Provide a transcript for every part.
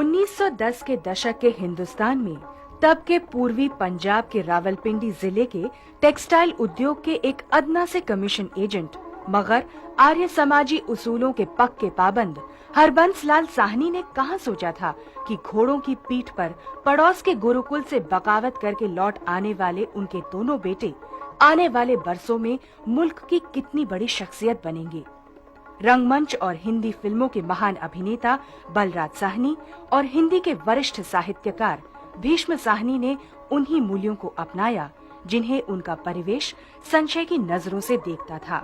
1910 के दशक के हिंदुस्तान में तब के पूर्वी पंजाब के रावलपिंडी जिले के टेक्सटाइल उद्योग के एक अदना से कमीशन एजेंट मगर आर्य समाजी उसूलों के पक्के पाबंद हरबंस लाल साहनी ने कहां सोचा था कि घोड़ों की पीठ पर पड़ोस के गुरुकुल से बगावत करके लौट आने वाले उनके दोनों बेटे आने वाले बरसों में मुल्क की कितनी बड़ी शख्सियत बनेंगे। रंगमंच और हिंदी फिल्मों के महान अभिनेता बलराज साहनी और हिंदी के वरिष्ठ साहित्यकार भीष्म साहनी ने उन्हीं मूल्यों को अपनाया जिन्हें उनका परिवेश संशय की नजरों से देखता था।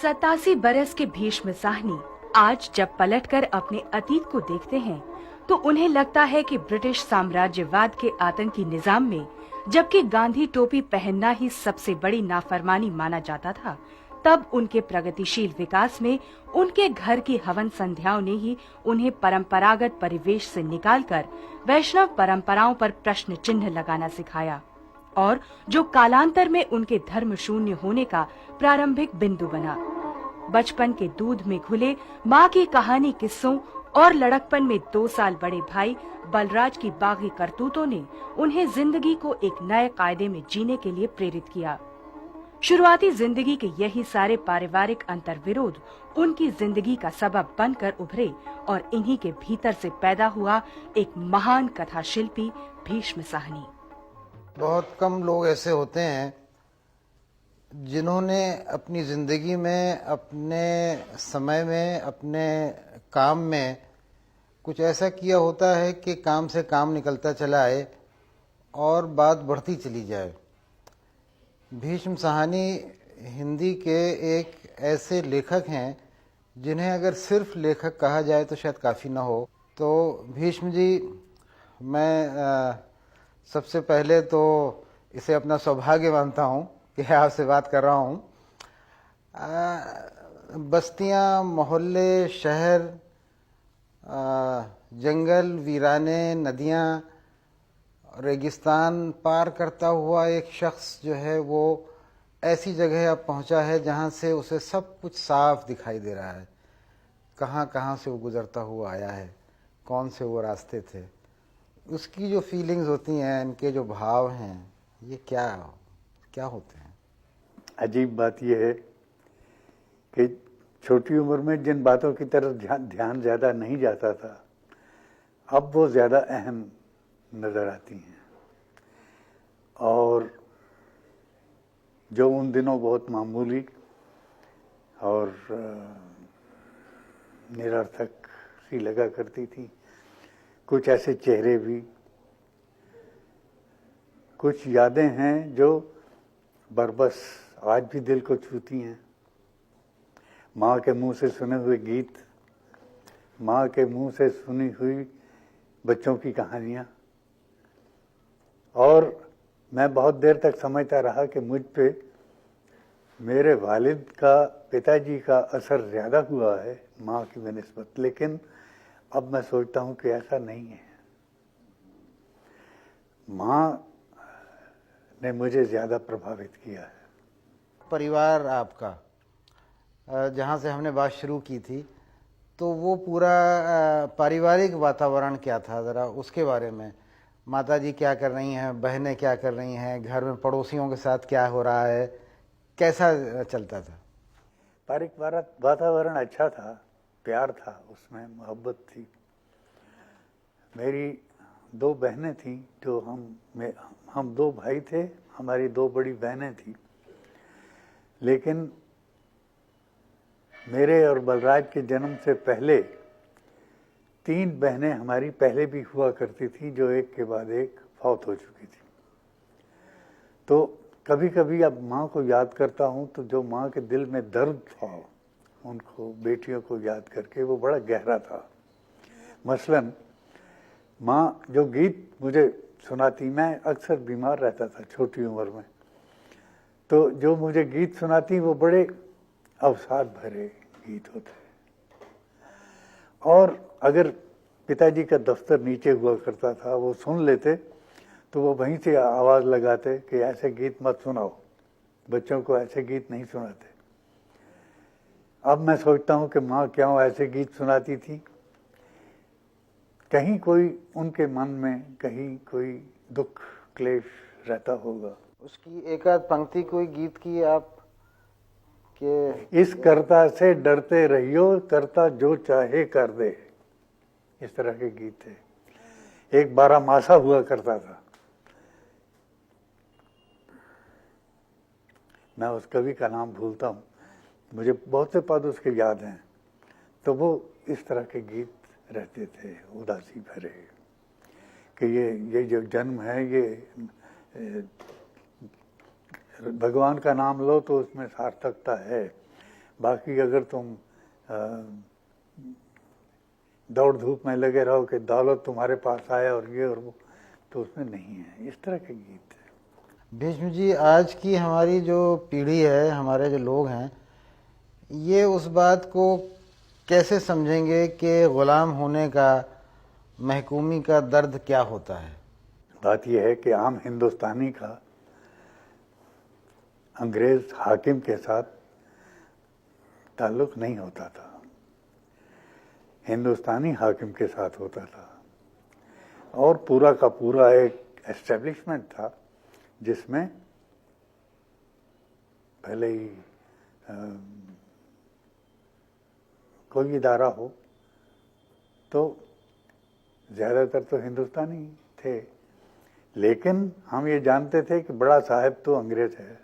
87 बरस के भीष्म साहनी आज जब पलटकर अपने अतीत को देखते हैं तो उन्हें लगता है कि ब्रिटिश साम्राज्यवाद के आतंकी निजाम में जबकि गांधी टोपी पहनना ही सबसे बड़ी नाफरमानी माना जाता था, तब उनके प्रगतिशील विकास में उनके घर की हवन संध्याओं ने ही उन्हें परंपरागत परिवेश से निकालकर वैष्णव परंपराओं पर प्रश्न चिन्ह लगाना सिखाया और जो कालांतर में उनके धर्म शून्य होने का प्रारंभिक बिंदु बना। बचपन के दूध में घुले माँ की कहानी किस्सों और लड़कपन में 2 साल बड़े भाई बलराज की बागी करतूतों ने उन्हें जिंदगी को एक नए कायदे में जीने के लिए प्रेरित किया। शुरुआती जिंदगी के यही सारे पारिवारिक अंतर्विरोध उनकी जिंदगी का सबब बनकर उभरे और इन्हीं के भीतर से पैदा हुआ एक महान कथा शिल्पी भीष्म साहनी। बहुत कम लोग ऐसे होते हैं जिन्होंने अपनी जिंदगी में, अपने समय में, अपने काम में कुछ ऐसा किया होता है कि काम से काम निकलता चला आए और बात बढ़ती चली जाए। भीष्म साहनी हिंदी के एक ऐसे लेखक हैं जिन्हें अगर सिर्फ लेखक कहा जाए तो शायद काफ़ी ना हो। तो भीष्म जी, मैं सबसे पहले तो इसे अपना सौभाग्य मानता हूँ कि आपसे बात कर रहा हूँ। बस्तियाँ, मोहल्ले, शहर, जंगल, वीराने, नदियाँ, रेगिस्तान पार करता हुआ एक शख्स जो है वो ऐसी जगह अब पहुंचा है जहां से उसे सब कुछ साफ दिखाई दे रहा है। कहां कहां से वो गुजरता हुआ आया है, कौन से वो रास्ते थे, उसकी जो फीलिंग्स होती हैं, इनके जो भाव हैं, ये क्या होते हैं। अजीब बात यह है कि छोटी उम्र में जिन बातों की तरफ ध्यान ज़्यादा नहीं जाता था, अब वो ज़्यादा अहम नज़र आती हैं और जो उन दिनों बहुत मामूली और निरर्थक सी लगा करती थी, कुछ ऐसे चेहरे भी, कुछ यादें हैं जो बरबस आज भी दिल को छूती हैं। माँ के मुंह से सुने हुए गीत, माँ के मुंह से सुनी हुई बच्चों की कहानियाँ। और मैं बहुत देर तक समझता रहा कि मुझ पे मेरे वालिद का, पिताजी का असर ज़्यादा हुआ है माँ की बनिस्बत, लेकिन अब मैं सोचता हूँ कि ऐसा नहीं है। माँ ने मुझे ज़्यादा प्रभावित किया है। परिवार आपका, जहाँ से हमने बात शुरू की थी, तो वो पूरा पारिवारिक वातावरण क्या था, ज़रा उसके बारे में। माताजी क्या कर रही हैं, बहनें क्या कर रही हैं, घर में पड़ोसियों के साथ क्या हो रहा है, कैसा चलता था। पारिवारिक वातावरण अच्छा था, प्यार था, उसमें मोहब्बत थी। मेरी 2 बहनें थीं, जो हम 2 भाई थे, हमारी 2 बड़ी बहनें थीं। लेकिन मेरे और बलराज के जन्म से पहले 3 बहनें हमारी पहले भी हुआ करती थी, जो एक के बाद एक फौत हो चुकी थी। तो कभी कभी अब माँ को याद करता हूँ तो जो माँ के दिल में दर्द था, उनको, बेटियों को याद करके, वो बड़ा गहरा था। मसलन माँ जो गीत मुझे सुनाती, मैं अक्सर बीमार रहता था छोटी उम्र में, तो जो मुझे गीत सुनाती वो बड़े अवसाद भरे गीत होते। और अगर पिताजी का दफ्तर नीचे हुआ करता था, वो सुन लेते तो वो वहीं से आवाज़ लगाते कि ऐसे गीत मत सुनाओ, बच्चों को ऐसे गीत नहीं सुनाते। अब मैं सोचता हूँ कि माँ क्यों ऐसे गीत सुनाती थी। कहीं कोई उनके मन में कहीं कोई दुख क्लेश रहता होगा। उसकी एक आध पंक्ति कोई गीत की आप के इस कर्ता से डरते रहियो, कर्ता जो चाहे कर दे, इस तरह के गीत थे। एक बारामासा हुआ करता था, मैं उस कवि का नाम भूलता हूँ, मुझे बहुत से पद उसके याद हैं। तो वो इस तरह के गीत रहते थे उदासी भरे, कि ये जो जन्म है ये भगवान का नाम लो तो उसमें सार्थकता है, बाकी अगर तुम दौड़ धूप में लगे रहो कि दौलत तुम्हारे पास आए और ये और वो, तो उसमें नहीं है। इस तरह के गीत है। भीष्म जी, आज की हमारी जो पीढ़ी है, हमारे जो लोग हैं, ये उस बात को कैसे समझेंगे कि गुलाम होने का, महकूमी का दर्द क्या होता है? बात यह है कि आम हिंदुस्तानी का अंग्रेज हाकिम के साथ ताल्लुक नहीं होता था, हिंदुस्तानी हाकिम के साथ होता था। और पूरा का पूरा एक एस्टेब्लिशमेंट था जिसमें पहले ही कोई इदारा हो तो ज़्यादातर तो हिंदुस्तानी थे, लेकिन हम ये जानते थे कि बड़ा साहब तो अंग्रेज है,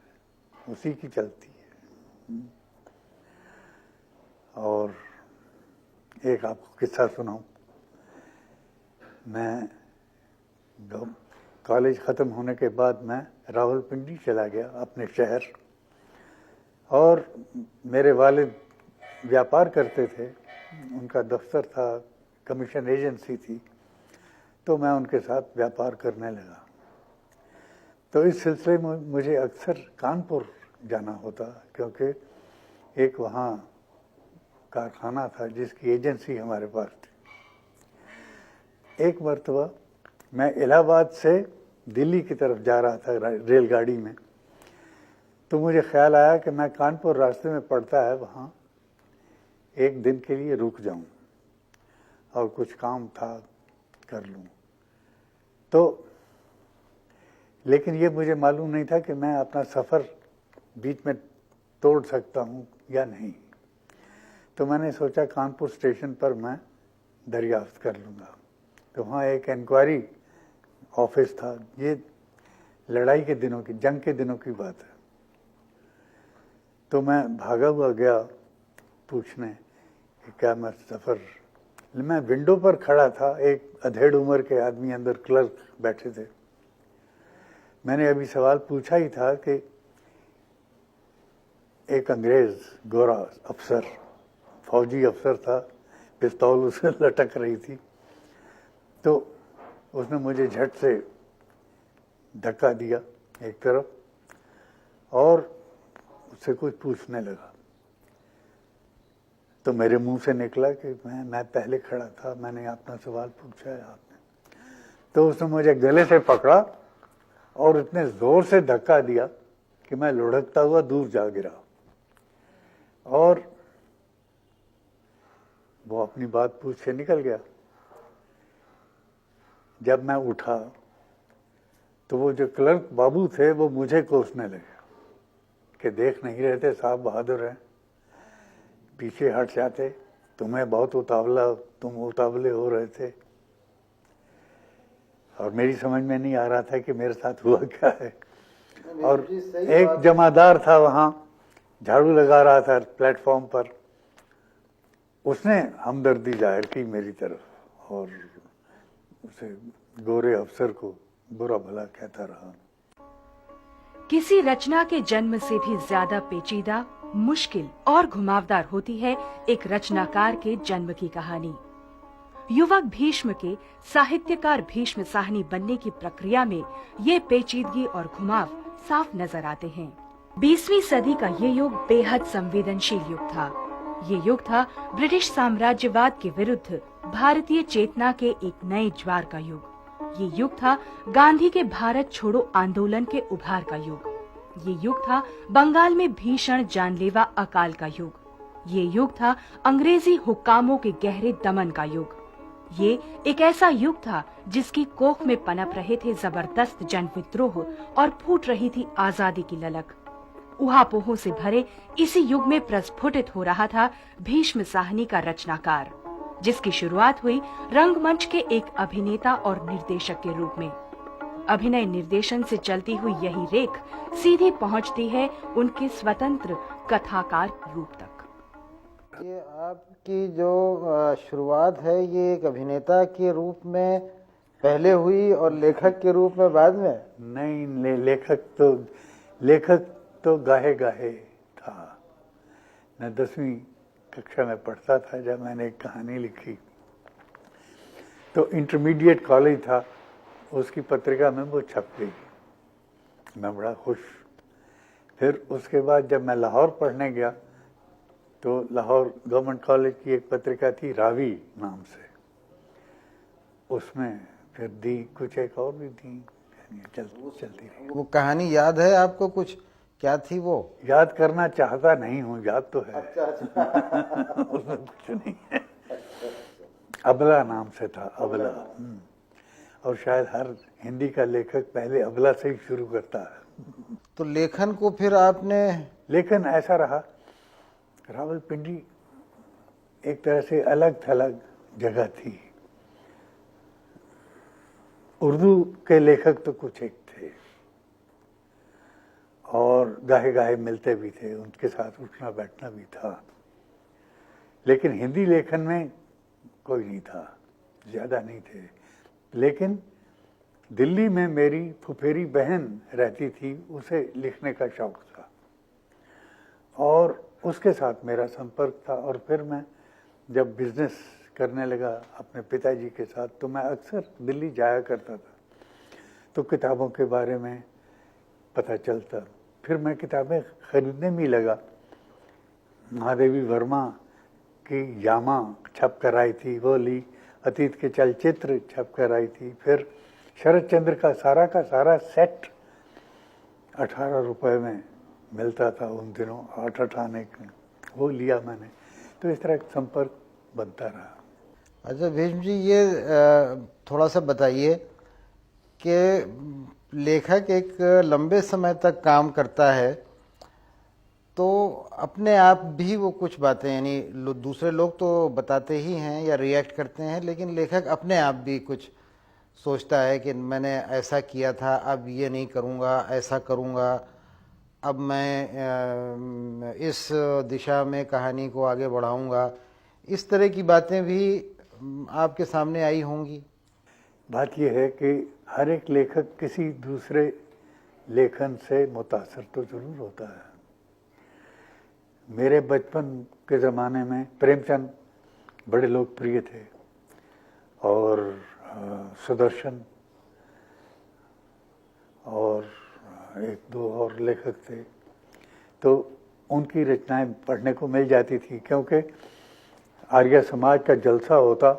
उसी की चलती है। और एक आपको किस्सा सुनाऊं। मैं कॉलेज ख़त्म होने के बाद मैं रावलपिंडी चला गया अपने शहर, और मेरे वालिद व्यापार करते थे, उनका दफ्तर था, कमीशन एजेंसी थी, तो मैं उनके साथ व्यापार करने लगा। तो इस सिलसिले में मुझे अक्सर कानपुर जाना होता, क्योंकि एक वहाँ कारखाना था जिसकी एजेंसी हमारे पास थी। एक मरतबा मैं इलाहाबाद से दिल्ली की तरफ जा रहा था रेलगाड़ी में, तो मुझे ख्याल आया कि मैं कानपुर रास्ते में पड़ता है, वहाँ एक दिन के लिए रुक जाऊं और कुछ काम था कर लूं। तो लेकिन ये मुझे मालूम नहीं था कि मैं अपना सफ़र बीच में तोड़ सकता हूं या नहीं। तो मैंने सोचा कानपुर स्टेशन पर मैं दरियाफ्त कर लूँगा। तो वहाँ एक इंक्वायरी ऑफिस था, ये लड़ाई के दिनों की, जंग के दिनों की बात है। तो मैं भागा हुआ गया पूछने कि क्या मैं सफ़र, मैं विंडो पर खड़ा था, एक अधेड़ उम्र के आदमी अंदर क्लर्क बैठे थे। मैंने अभी सवाल पूछा ही था कि एक अंग्रेज गोरा अफसर, फौजी अफसर था, पिस्तौल उसे लटक रही थी, तो उसने मुझे झट से धक्का दिया एक तरफ और उससे कुछ पूछने लगा। तो मेरे मुंह से निकला कि मैं पहले खड़ा था, मैंने अपना सवाल पूछा है आपने। तो उसने मुझे गले से पकड़ा और इतने जोर से धक्का दिया कि मैं लुढ़कता हुआ दूर जा गिरा, और वो अपनी बात पूछ के निकल गया। जब मैं उठा तो वो जो क्लर्क बाबू थे वो मुझे कोसने लगे कि देख नहीं रहे थे साहब बहादुर हैं, पीछे हट जाते, तुम्हें बहुत उतावला, तुम उतावले हो रहे थे। और मेरी समझ में नहीं आ रहा था कि मेरे साथ हुआ क्या है। और एक जमादार था वहाँ, झाड़ू लगा रहा था प्लेटफॉर्म पर, उसने हमदर्दी जाहिर की मेरी तरफ और उसे गोरे अफसर को बुरा भला कहता रहा। किसी रचना के जन्म से भी ज्यादा पेचीदा, मुश्किल और घुमावदार होती है एक रचनाकार के जन्म की कहानी। युवक भीष्म के साहित्यकार भीष्म साहनी बनने की प्रक्रिया में ये पेचीदगी और घुमाव साफ नजर आते हैं। 20वीं सदी का ये युग बेहद संवेदनशील युग था। ये युग था ब्रिटिश साम्राज्यवाद के विरुद्ध भारतीय चेतना के एक नए ज्वार का युग। ये युग था गांधी के भारत छोड़ो आंदोलन के उभार का युग। ये युग था बंगाल में भीषण जानलेवा अकाल का युग। ये युग था अंग्रेजी हुक्कामों के गहरे दमन का युग। ये एक ऐसा युग था जिसकी कोख में पनप रहे थे जबरदस्त जन विद्रोह और फूट रही थी आजादी की ललक। उहापोहों से भरे इसी युग में प्रस्फुटित हो रहा था भीष्म साहनी का रचनाकार, जिसकी शुरुआत हुई रंगमंच के एक अभिनेता और निर्देशक के रूप में। अभिनय निर्देशन से चलती हुई यही रेख सीधी पहुंचती है उनके स्वतंत्र कथाकार रूप तक। ये आपकी जो शुरुआत है ये एक अभिनेता के रूप में पहले हुई और लेखक के रूप में बाद में? नहीं, लेखक तो गाहे गाहे था। मैं 10वीं कक्षा में पढ़ता था जब मैंने एक कहानी लिखी, तो इंटरमीडिएट कॉलेज था, उसकी पत्रिका में वो छप गई। मैं बड़ा खुश। फिर उसके बाद जब मैं लाहौर पढ़ने गया तो लाहौर गवर्नमेंट कॉलेज की एक पत्रिका थी रावी नाम से, उसमें फिर दी, कुछ एक और भी दी, चलती रही। वो कहानी याद है आपको कुछ? क्या थी वो? याद करना चाहता नहीं हूँ, याद तो है। उसमें कुछ नहीं है। अबला नाम से था, अबला। और शायद हर हिंदी का लेखक पहले अबला से ही शुरू करता है। तो लेखन को फिर आपने? लेखन ऐसा रहा, रावलपिंडी एक तरह से अलग थलग जगह थी। उर्दू के लेखक तो कुछ एक थे और गाहे गाहे मिलते भी थे, उनके साथ उठना बैठना भी था, लेकिन हिंदी लेखन में कोई नहीं था, ज्यादा नहीं थे। लेकिन दिल्ली में मेरी फुफेरी बहन रहती थी, उसे लिखने का शौक था और उसके साथ मेरा संपर्क था। और फिर मैं जब बिजनेस करने लगा अपने पिताजी के साथ, तो मैं अक्सर दिल्ली जाया करता था, तो किताबों के बारे में पता चलता। फिर मैं किताबें खरीदने में लगा। महादेवी वर्मा की यामा छप कर आई थी, वो ली। अतीत के चलचित्र छप कर आई थी। फिर शरद चंद्र का सारा सेट 18 रुपए में मिलता था उन दिनों, 8 आने के, वो लिया मैंने। तो इस तरह संपर्क बनता रहा। अच्छा भीष्म जी, ये थोड़ा सा बताइए कि लेखक एक लंबे समय तक काम करता है तो अपने आप भी वो कुछ बातें, यानी दूसरे लोग तो बताते ही हैं या रिएक्ट करते हैं, लेकिन लेखक अपने आप भी कुछ सोचता है कि मैंने ऐसा किया था, अब ये नहीं करूँगा, ऐसा करूँगा, अब मैं इस दिशा में कहानी को आगे बढ़ाऊँगा। इस तरह की बातें भी आपके सामने आई होंगी? बात यह है कि हर एक लेखक किसी दूसरे लेखन से मुतासर तो जरूर होता है। मेरे बचपन के ज़माने में प्रेमचंद बड़े लोकप्रिय थे और सुदर्शन और एक दो और लेखक थे, तो उनकी रचनाएं पढ़ने को मिल जाती थी, क्योंकि आर्य समाज का जलसा होता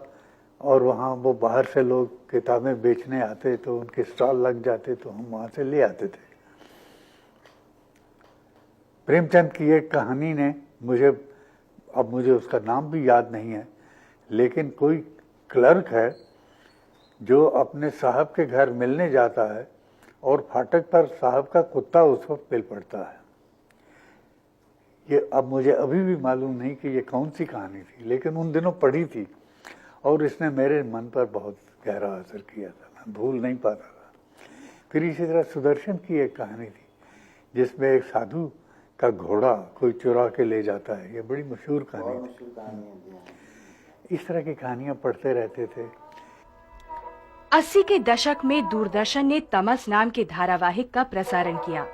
और वहाँ वो बाहर से लोग किताबें बेचने आते, तो उनके स्टॉल लग जाते, तो हम वहाँ से ले आते थे। प्रेमचंद की एक कहानी ने मुझे उसका नाम भी याद नहीं है, लेकिन कोई क्लर्क है जो अपने साहब के घर मिलने जाता है और फाटक पर साहब का कुत्ता उस वक्त पिल पड़ता है। ये अब मुझे अभी भी मालूम नहीं कि ये कौन सी कहानी थी, लेकिन उन दिनों पढ़ी थी और इसने मेरे मन पर बहुत गहरा असर किया था, मैं भूल नहीं पाता था। फिर इसी तरह सुदर्शन की एक कहानी थी जिसमें एक साधु का घोड़ा कोई चुरा के ले जाता है, ये बड़ी मशहूर कहानी थी। इस तरह की कहानियां पढ़ते रहते थे। 80 के दशक में दूरदर्शन ने तमस नाम के धारावाहिक का प्रसारण किया।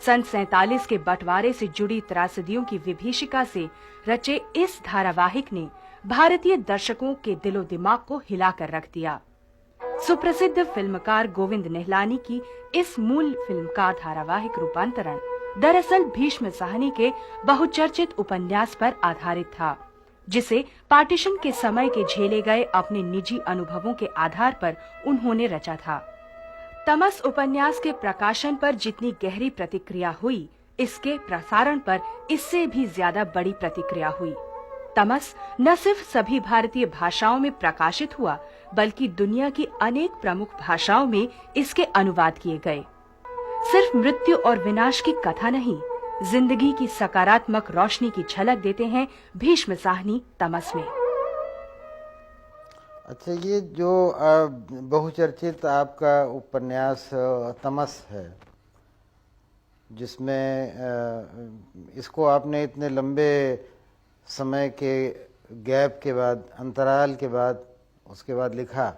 सन 47 के बंटवारे से जुड़ी त्रासदियों की विभीषिका से रचे इस धारावाहिक ने भारतीय दर्शकों के दिलो दिमाग को हिलाकर रख दिया। सुप्रसिद्ध फिल्मकार गोविंद निहलानी की इस मूल फिल्म का धारावाहिक रूपांतरण दरअसल भीष्म साहनी के बहुचर्चित उपन्यास पर आधारित था, जिसे पार्टीशन के समय के झेले गए अपने निजी अनुभवों के आधार पर उन्होंने रचा था। तमस उपन्यास के प्रकाशन पर जितनी गहरी प्रतिक्रिया हुई, इसके प्रसारण पर इससे भी ज्यादा बड़ी प्रतिक्रिया हुई। तमस न सिर्फ सभी भारतीय भाषाओं में प्रकाशित हुआ, बल्कि दुनिया की अनेक प्रमुख भाषाओं में इसके अनुवाद किए गए। सिर्फ मृत्यु और विनाश की कथा नहीं, जिंदगी की सकारात्मक रोशनी की झलक देते हैं भीष्म साहनी तमस में। अच्छा, ये जो बहुचर्चित आपका उपन्यास तमस है, जिसमें इसको आपने इतने लंबे समय के गैप के बाद, अंतराल के बाद, उसके बाद लिखा,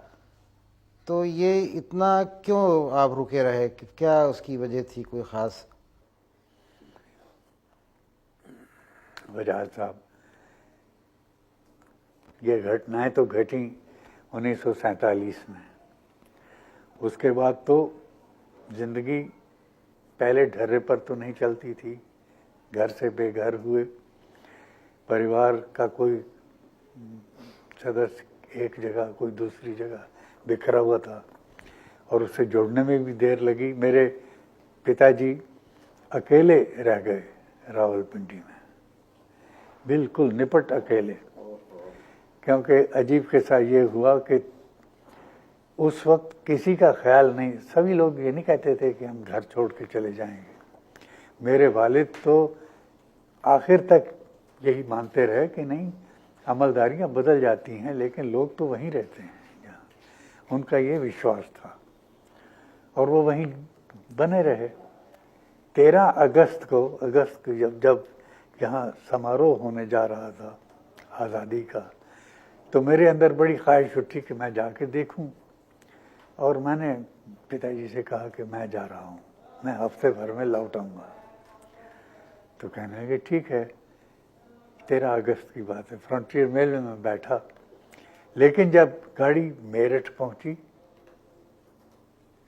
तो ये इतना क्यों आप रुके रहे? क्या उसकी वजह थी, कोई ख़ास? वजह साहब, ये घटनाएं तो घटी 1947 में। उसके बाद तो जिंदगी पहले ढर्रे पर तो नहीं चलती थी, घर से बेघर हुए, परिवार का कोई सदस्य एक जगह, कोई दूसरी जगह बिखरा हुआ था, और उससे जुड़ने में भी देर लगी। मेरे पिताजी अकेले रह गए रावलपिंडी में, बिल्कुल निपट अकेले, क्योंकि अजीब के साथ ये हुआ कि उस वक्त किसी का ख्याल नहीं, सभी लोग ये नहीं कहते थे कि हम घर छोड़ के चले जाएंगे। मेरे वालिद तो आखिर तक यही मानते रहे कि नहीं, अमलदारियां बदल जाती हैं लेकिन लोग तो वहीं रहते हैं यहाँ, उनका ये विश्वास था, और वो वहीं बने रहे। 13 अगस्त को जब यहाँ समारोह होने जा रहा था आज़ादी का, तो मेरे अंदर बड़ी ख्वाहिश उठी कि मैं जाके देखूं, और मैंने पिताजी से कहा कि मैं जा रहा हूं, मैं हफ्ते भर में लौट आऊंगा। तो कहने लगे ठीक है। 13 अगस्त की बात है, फ्रंटियर मेल में मैं बैठा, लेकिन जब गाड़ी मेरठ पहुंची,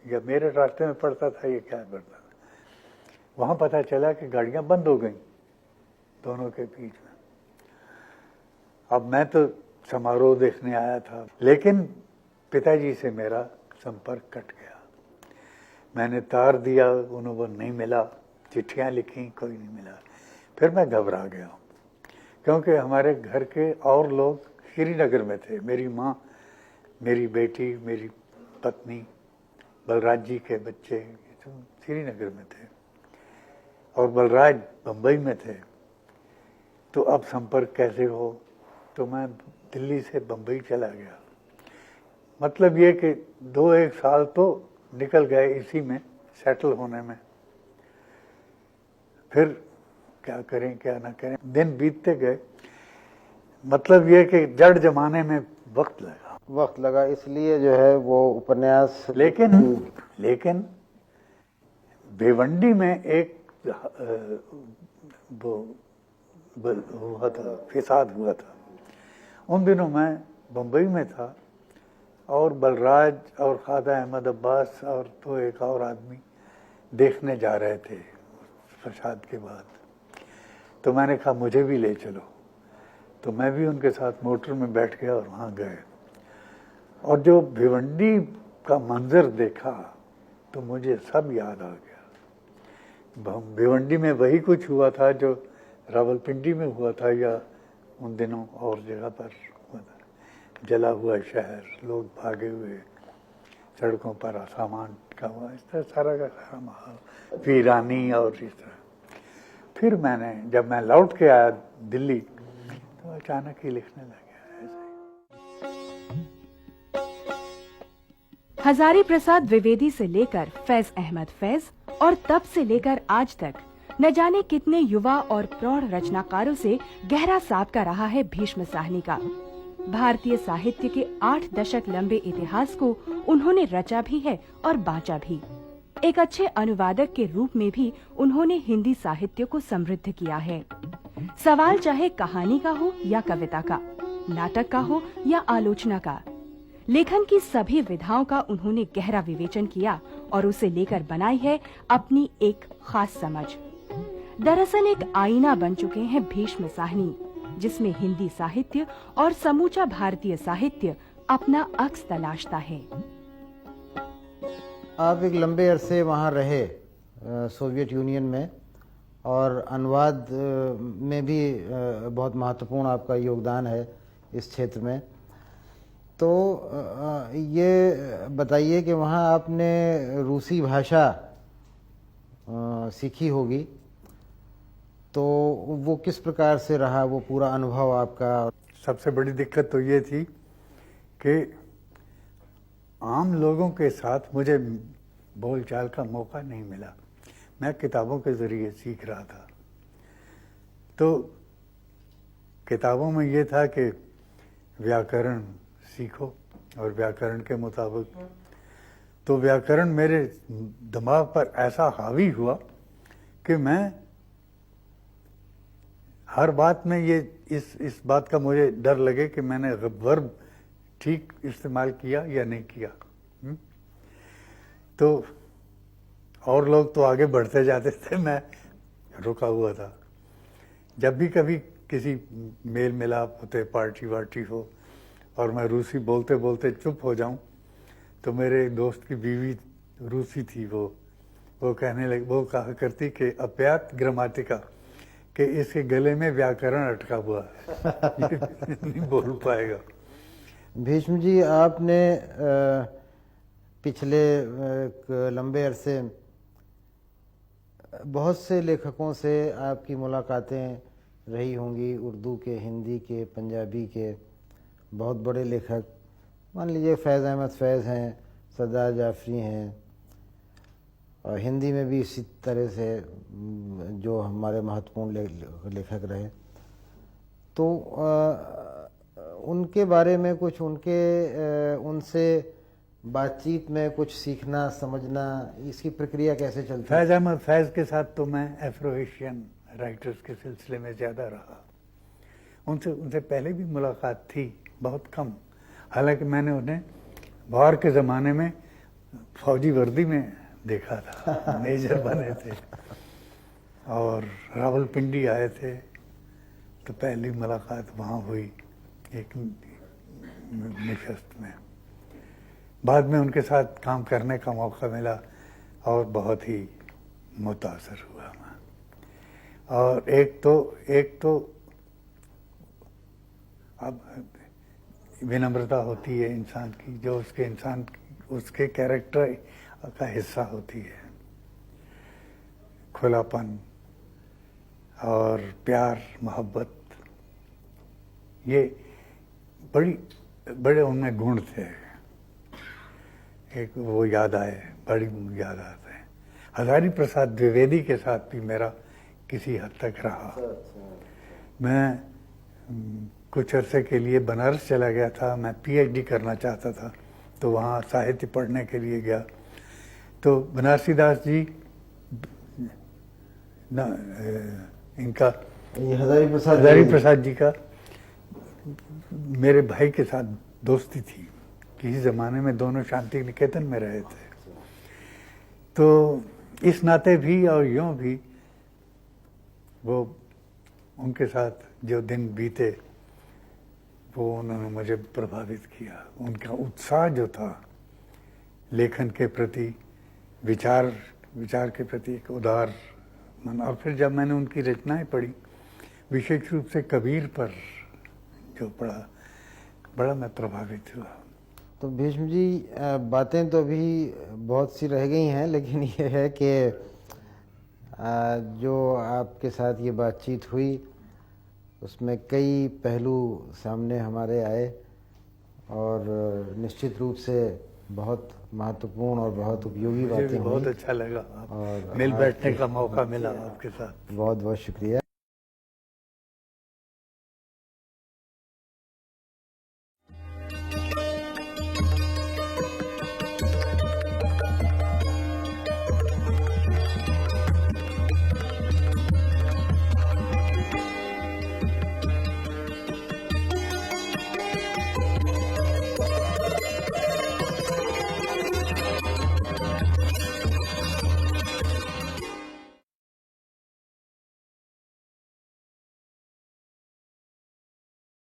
या मेरठ रास्ते में पड़ता था, ये क्या पड़ता था, वहां पता चला कि गाड़ियां बंद हो गई दोनों के बीच में। अब मैं तो समारोह देखने आया था, लेकिन पिताजी से मेरा संपर्क कट गया। मैंने तार दिया, उन्होंने नहीं मिला, चिट्ठियां लिखी, कोई नहीं मिला। फिर मैं घबरा गया, क्योंकि हमारे घर के और लोग श्रीनगर में थे। मेरी माँ, मेरी बेटी, मेरी पत्नी, बलराज जी के बच्चे तो श्रीनगर में थे, और बलराज बम्बई में थे। तो अब संपर्क कैसे हो? तो मैं दिल्ली से बम्बई चला गया। मतलब ये कि 2-1 साल तो निकल गए इसी में सेटल होने में। फिर क्या करें क्या ना करें, दिन बीतते गए। मतलब ये कि जड़ जमाने में वक्त लगा, इसलिए जो है वो उपन्यास। लेकिन भिवंडी में एक वो हुआ था, फिसाद हुआ था। उन दिनों मैं बम्बई में था, और बलराज और ख्वाजा अहमद अब्बास और तो एक और आदमी देखने जा रहे थे फसाद के बाद। तो मैंने कहा मुझे भी ले चलो, तो मैं भी उनके साथ मोटर में बैठ गया और वहाँ गए। और जो भिवंडी का मंजर देखा तो मुझे सब याद आ गया। भिवंडी में वही कुछ हुआ था जो रावलपिंडी में हुआ था, या उन दिनों और जगह पर हुआ था। जला हुआ शहर, लोग भागे हुए, सड़कों पर सामान का हुआ, इस तरह सारा का सारा माहौल, वीरानी और इस तरह। फिर जब मैं लौट के आया दिल्ली, तो अचानक ही लिखने लग गया ऐसे। हजारी प्रसाद द्विवेदी से लेकर फैज अहमद फैज, और तब से लेकर आज तक न जाने कितने युवा और प्रौढ़ रचनाकारों से गहरा साबका रहा है भीष्म साहनी का। भारतीय साहित्य के 8 दशक लंबे इतिहास को उन्होंने रचा भी है और बांचा भी। एक अच्छे अनुवादक के रूप में भी उन्होंने हिंदी साहित्य को समृद्ध किया है। सवाल चाहे कहानी का हो या कविता का, नाटक का हो या आलोचना का, लेखन की सभी विधाओं का उन्होंने गहरा विवेचन किया और उसे लेकर बनाई है अपनी एक खास समझ। दरअसल एक आईना बन चुके हैं भीष्म साहनी, जिसमें हिंदी साहित्य और समूचा भारतीय साहित्य अपना अक्स तलाशता है। आप एक लंबे अरसे वहाँ रहे सोवियत यूनियन में, और अनुवाद में भी बहुत महत्वपूर्ण आपका योगदान है इस क्षेत्र में। तो ये बताइए कि वहाँ आपने रूसी भाषा सीखी होगी, तो वो किस प्रकार से रहा वो पूरा अनुभव आपका? सबसे बड़ी दिक्कत तो ये थी कि आम लोगों के साथ मुझे बोलचाल का मौका नहीं मिला। मैं किताबों के ज़रिए सीख रहा था। तो किताबों में ये था कि व्याकरण सीखो और व्याकरण के मुताबिक, तो व्याकरण मेरे दिमाग पर ऐसा हावी हुआ कि मैं हर बात में ये इस बात का मुझे डर लगे कि मैंने वर्ब ठीक इस्तेमाल किया या नहीं किया। तो और लोग तो आगे बढ़ते जाते थे, मैं रुका हुआ था। जब भी कभी किसी मेल मिलाप होते, पार्टी वार्टी हो, और मैं रूसी बोलते बोलते चुप हो जाऊं, तो मेरे दोस्त की बीवी रूसी थी, वो कहने लगी, वो कहा करती कि अप्यात ग्रामाटिका, कि इसके गले में व्याकरण अटका हुआ है, नहीं बोल पाएगा। भीष्म जी, आपने पिछले लंबे अरसे बहुत से लेखकों से आपकी मुलाकातें रही होंगी, उर्दू के, हिंदी के, पंजाबी के बहुत बड़े लेखक, मान लीजिए फैज़ अहमद फैज़ हैं, सरदार जाफरी हैं, और हिंदी में भी इसी तरह से जो हमारे महत्वपूर्ण लेखक रहे। तो उनके बारे में कुछ, उनसे बातचीत में कुछ सीखना, समझना, इसकी प्रक्रिया कैसे चलती है? फैज़ अहमद फैज़ के साथ तो मैं एफ्रो एशियन राइटर्स के सिलसिले में ज़्यादा रहा। उनसे पहले भी मुलाकात थी, बहुत कम। हालांकि मैंने उन्हें बाहर के ज़माने में फौजी वर्दी में देखा था, मेजर बने थे, और रावलपिंडी आए थे, तो पहली मुलाकात वहाँ हुई एक निशस्त में। बाद में उनके साथ काम करने का मौका मिला और बहुत ही मुतासर हुआ मैं। और एक तो अब विनम्रता होती है इंसान की, जो उसके कैरेक्टर का हिस्सा होती है। खुलापन और प्यार, मोहब्बत, ये बड़े उनमें गुण थे। एक वो याद आए, बड़ी याद आते हैं। हजारी प्रसाद द्विवेदी के साथ भी मेरा किसी हद तक रहा। मैं कुछ अरसे के लिए बनारस चला गया था, मैं पीएचडी करना चाहता था, तो वहाँ साहित्य पढ़ने के लिए गया। तो बनारसी दास जी इनका, हजारी प्रसाद जी का मेरे भाई के साथ दोस्ती थी। किसी ज़माने में दोनों शांति निकेतन में रहे थे। तो इस नाते भी और यूँ भी वो उनके साथ जो दिन बीते, वो उन्होंने मुझे प्रभावित किया। उनका उत्साह जो था लेखन के प्रति, विचार के प्रति एक उदार मन। और फिर जब मैंने उनकी रचनाएं पढ़ी, विशेष रूप से कबीर पर जो पढ़ा, बड़ा मैं प्रभावित हुआ। तो भीष्म जी, बातें तो अभी बहुत सी रह गई हैं, लेकिन ये है कि जो आपके साथ ये बातचीत हुई उसमें कई पहलू सामने हमारे आए, और निश्चित रूप से बहुत महत्वपूर्ण और बहुत उपयोगी बातें हुई। बहुत अच्छा लगा, और मिल बैठने का मौका मिला आपके साथ। बहुत बहुत शुक्रिया।